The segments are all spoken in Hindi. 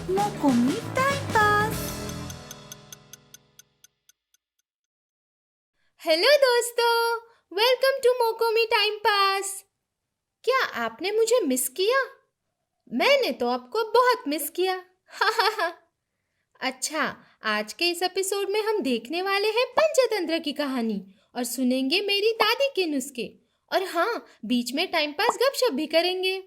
मोकोमी टाइम पास। हेलो दोस्तों, वेलकम टू मोकोमी टाइम पास। क्या आपने मुझे मिस किया? मैंने तो आपको बहुत मिस किया। हा हा हा। अच्छा, आज के इस एपिसोड में हम देखने वाले हैं पंचतंत्र की कहानी और सुनेंगे मेरी दादी के नुस्खे। और हाँ, बीच में टाइम पास गपशप भी करेंगे।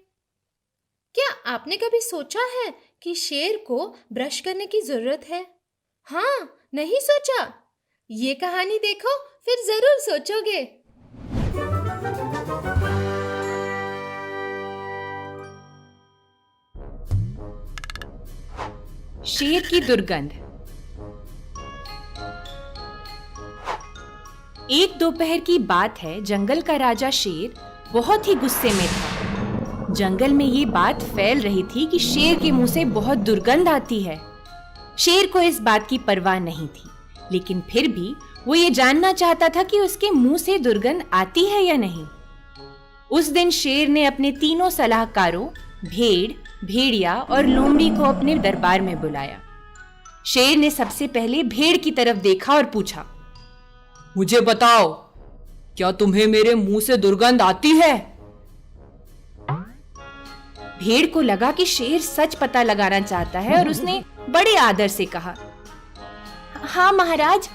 क्या आपने कभी सोचा है कि शेर को ब्रश करने की जरूरत है? हाँ, नहीं सोचा? ये कहानी देखो, फिर जरूर सोचोगे। शेर की दुर्गंध। एक दोपहर की बात है। जंगल का राजा शेर बहुत ही गुस्से में था। जंगल में ये बात फैल रही थी कि शेर के मुंह से बहुत दुर्गंध आती है। शेर को इस बात की परवाह नहीं थी, लेकिन फिर भी वो ये जानना चाहता था कि उसके मुंह से दुर्गंध आती है या नहीं। उस दिन शेर ने अपने तीनों सलाहकारों भेड़, भेड़िया और लोमड़ी को अपने दरबार में बुलाया। शेर ने सबसे पहले भेड़ की तरफ देखा और पूछा, मुझे बताओ, क्या तुम्हें मेरे मुंह से दुर्गंध आती है? भेड़ को लगा कि शेर सच पता लगाना चाहता है और उसने बड़े आदर से कहा, हाँ महाराज,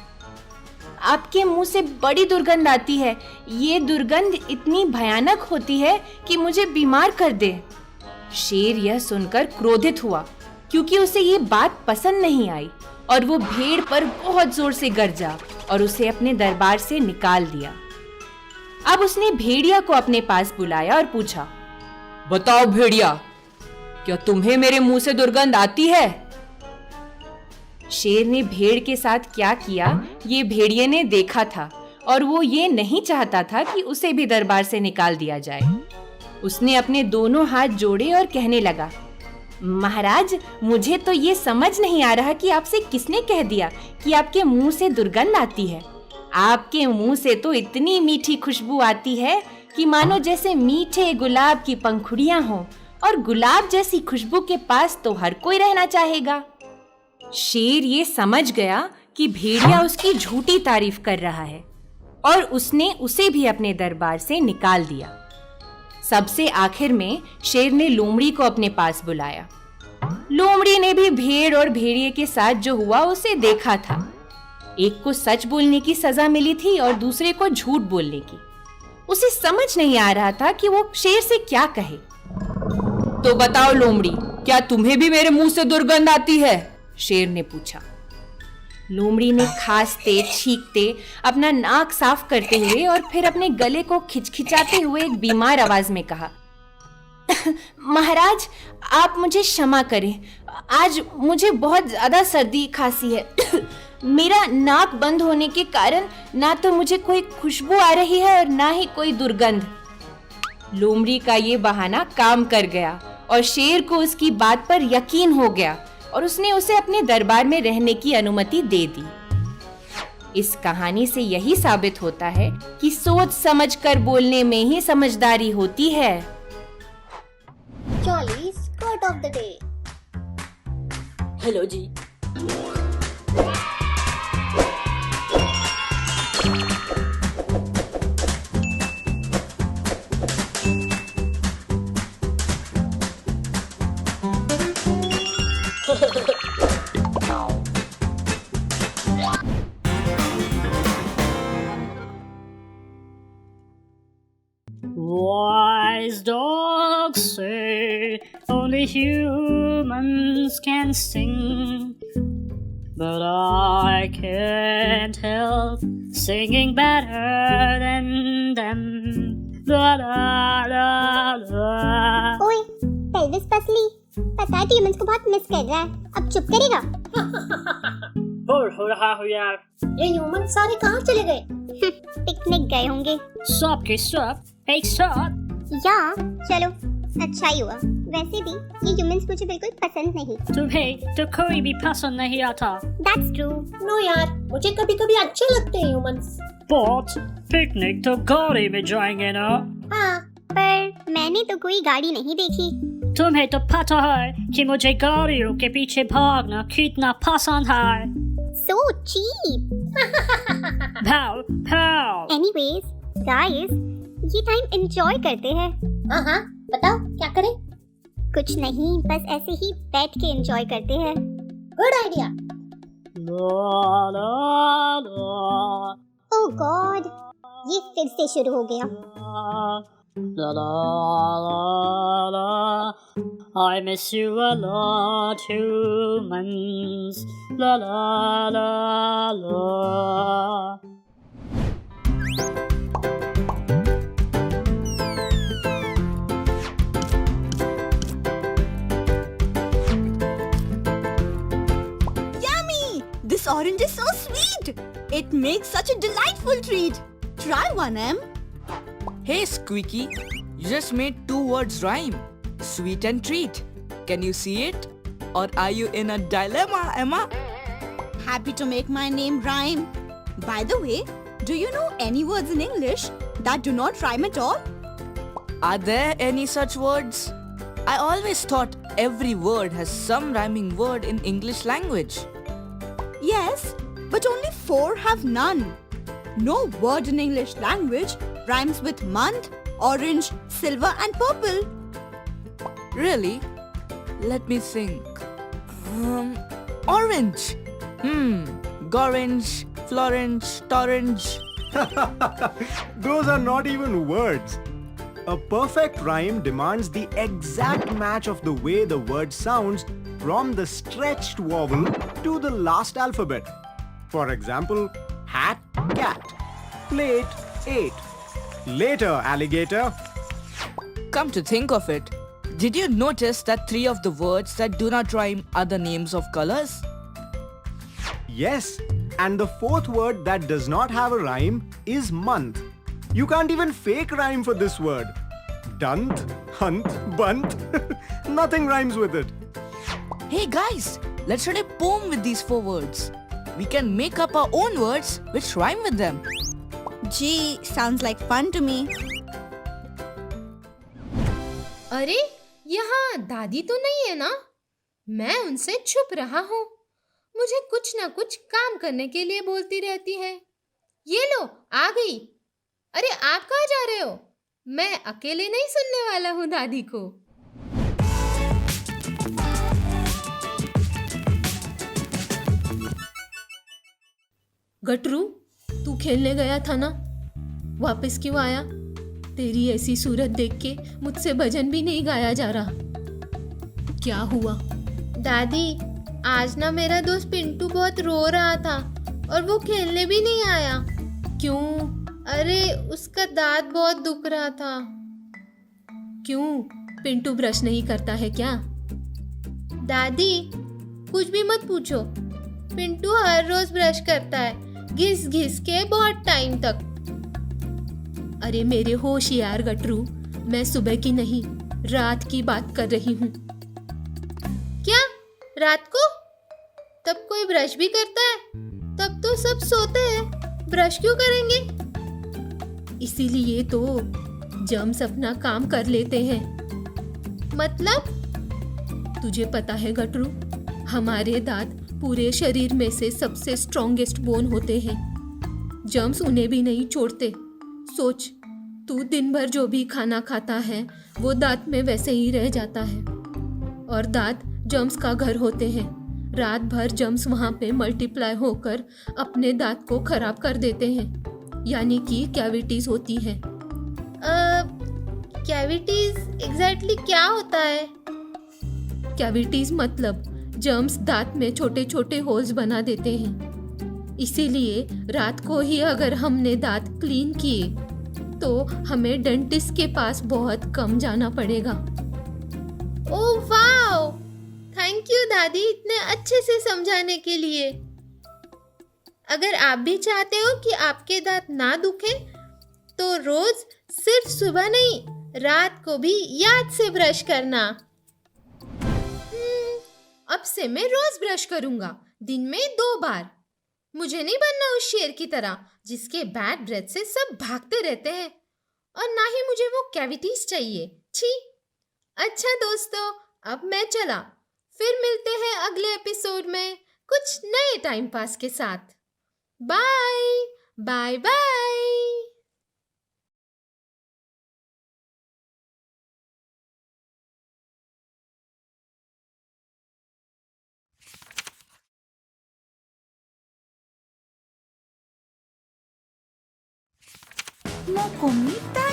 आपके मुंह से बड़ी दुर्गंध आती है। ये दुर्गंध इतनी भयानक होती है कि मुझे बीमार कर दे। शेर यह सुनकर क्रोधित हुआ, क्योंकि उसे ये बात पसंद नहीं आई और वो भेड़ पर बहुत जोर से गरजा और उसे अपने दरबार से निकाल दिया। अब उसने भेड़िया को अपने पास बुलाया और पूछा, बताओ भेड़िया, क्या तुम्हें मेरे मुंह से दुर्गंध आती है? शेर ने भेड़ के साथ क्या किया ये भेड़िए ने देखा था और वो ये नहीं चाहता था कि उसे भी दरबार से निकाल दिया जाए। उसने अपने दोनों हाथ जोड़े और कहने लगा, महाराज, मुझे तो ये समझ नहीं आ रहा कि आपसे किसने कह दिया कि आपके मुंह से दुर्गंध आती है। आपके मुंह से तो इतनी मीठी खुशबू आती है कि मानो जैसे मीठे गुलाब की पंखुड़ियां हों, और गुलाब जैसी खुशबू के पास तो हर कोई रहना चाहेगा। शेर ये समझ गया कि भेड़िया उसकी झूठी तारीफ कर रहा है और उसने उसे भी अपने दरबार से निकाल दिया। सबसे आखिर में शेर ने लोमड़ी को अपने पास बुलाया। लोमड़ी ने भी भेड़ और भेड़िए के साथ जो हुआ उसे देखा था। एक को सच बोलने की सजा मिली थी और दूसरे को झूठ बोलने की। उसे समझ नहीं आ रहा था कि वो शेर से क्या कहे। तो बताओ लोमड़ी, क्या तुम्हें भी मेरे मुंह से दुर्गंध आती है? शेर ने पूछा। लोमड़ी ने खांसते छींकते अपना नाक साफ करते हुए और फिर अपने गले को खिचखिचाते हुए एक बीमार आवाज में कहा, महाराज, आप मुझे क्षमा करें। आज मुझे बहुत ज्यादा सर्दी खांसी है। मेरा नाक बंद होने के कारण ना तो मुझे कोई खुशबू आ रही है और ना ही कोई दुर्गंध। लोमड़ी का ये बहाना काम कर गया और शेर को उसकी बात पर यकीन हो गया और उसने उसे अपने दरबार में रहने की अनुमति दे दी। इस कहानी से यही साबित होता है कि सोच समझकर बोलने में ही समझदारी होती है। Jolly's quote of the day. Hello जी। Wise dogs say only humans can sing, but I can't help singing better than them. La la la la. ओए, पेल्विस पसली, पता है ह्यूमंस को बहुत मिस कर रहा है। अब चुप करेगा? बोर हो रहा हूँ यार। ये ह्यूमन सारे कहाँ चले गए? पिकनिक गए होंगे। सब के सब एक साथ। या चलो, अच्छा ही हुआ। वैसे भी ये ह्यूमंस मुझे बिल्कुल पसंद नहीं। तुम्हें तो कोई भी पसंद नहीं आता। That's true. नो यार, मुझे कभी कभी अच्छे लगते हैं ह्यूमंस। But पिकनिक तो गाड़ी में जाएंगे ना। हाँ, पर मैंने तो कोई गाड़ी नहीं देखी। तुम्हें तो पता है कि मुझे गाड़ियों के पीछे भागना कितना पसंद है। So cheap. भाव भाव। Anyways, guys, ये टाइम एंजॉय करते हैं। हाँ हाँ, बताओ क्या करें? कुछ नहीं, बस ऐसे ही बैठ के एंजॉय करते हैं। Good idea. La la la oh God, ये फिर से शुरू हो गया। la la la. I miss you a lot, humans. La la la la. Yummy! This orange is so sweet. It makes such a delightful treat. Try one, Em. Hey Squeaky, you just made two words rhyme. Sweet and treat. Can you see it? Or are you in a dilemma, Emma? Happy to make my name rhyme. By the way, do you know any words in English that do not rhyme at all? Are there any such words? I always thought every word has some rhyming word in English language. Yes, but only 4 have none. No word in English language rhymes with month, orange, silver and purple. Really? Let me think. Orange. Gorange, Florange, Torange. Those are not even words. A perfect rhyme demands the exact match of the way the word sounds from the stretched vowel to the last alphabet. For example, hat, cat. Plate, ate. Later, alligator. Come to think of it, did you notice that 3 of the words that do not rhyme are the names of colors? Yes, and the 4th word that does not have a rhyme is month. You can't even fake rhyme for this word. Dunt, hunt, bunt. Nothing rhymes with it. Hey guys, let's write a poem with these 4 words. We can make up our own words which rhyme with them. Gee, sounds like fun to me. अरे यहाँ दादी तो नहीं है ना? मैं उनसे छुप रहा हूँ। मुझे कुछ ना कुछ काम करने के लिए बोलती रहती है। ये लो, आ गई। अरे आप कहाँ जा रहे हो? मैं अकेले नहीं सुनने वाला हूँ दादी को। गटरू, तू खेलने गया था ना? वापस क्यों आया? तेरी ऐसी सूरत देख के मुझसे भजन भी नहीं गाया जा रहा। क्या हुआ? दादी, आज ना मेरा दोस्त पिंटू बहुत रो रहा था और वो खेलने भी नहीं आया। क्यों? अरे उसका दांत बहुत दुख रहा था। क्यों? पिंटू ब्रश नहीं करता है क्या? दादी, कुछ भी मत पूछो। पिंटू हर रोज ब्रश करता है, घिस घिस के बहुत टाइम तक। अरे मेरे होशियार गटरू, मैं सुबह की नहीं, रात की बात कर रही हूँ। क्या? रात को? तब कोई ब्रश भी करता है? तब तो सब सोते हैं, ब्रश क्यों करेंगे? इसीलिए तो जर्म्स अपना काम कर लेते हैं। मतलब? तुझे पता है गटरू, हमारे दांत पूरे शरीर में से सबसे स्ट्रॉन्गेस्ट बोन होते हैं। जर्म्स उन्हें भी नहीं छोड़ते। सोच, तू दिन भर जो भी खाना खाता है वो दांत में वैसे ही रह जाता है। और दांत जर्म्स का घर होते हैं। रात भर जर्म्स वहाँ पे मल्टीप्लाई होकर अपने दांत को खराब कर देते हैं, यानी कि कैविटीज होती हैं। कैविटीज एग्जैक्टली क्या होता है? कैविटीज मतलब जर्म्स दांत में छोटे छोटे होल्स बना देते हैं। इसीलिए रात को ही अगर हमने दांत क्लीन किए तो हमें डेंटिस्ट के पास बहुत कम जाना पड़ेगा। Oh wow! थैंक यू दादी, इतने अच्छे से समझाने के लिए। अगर आप भी चाहते हो कि आपके दांत ना दुखे तो रोज सिर्फ सुबह नहीं, रात को भी याद से ब्रश करना। अब से मैं रोज ब्रश करूंगा, दिन में 2 बार। मुझे नहीं बनना उस शेर की तरह जिसके बैड ब्रेथ से सब भागते रहते हैं, और ना ही मुझे वो कैविटीज चाहिए। छी! अच्छा दोस्तों, अब मैं चला। फिर मिलते हैं अगले एपिसोड में कुछ नए टाइम पास के साथ। Bye bye bye. Mokomi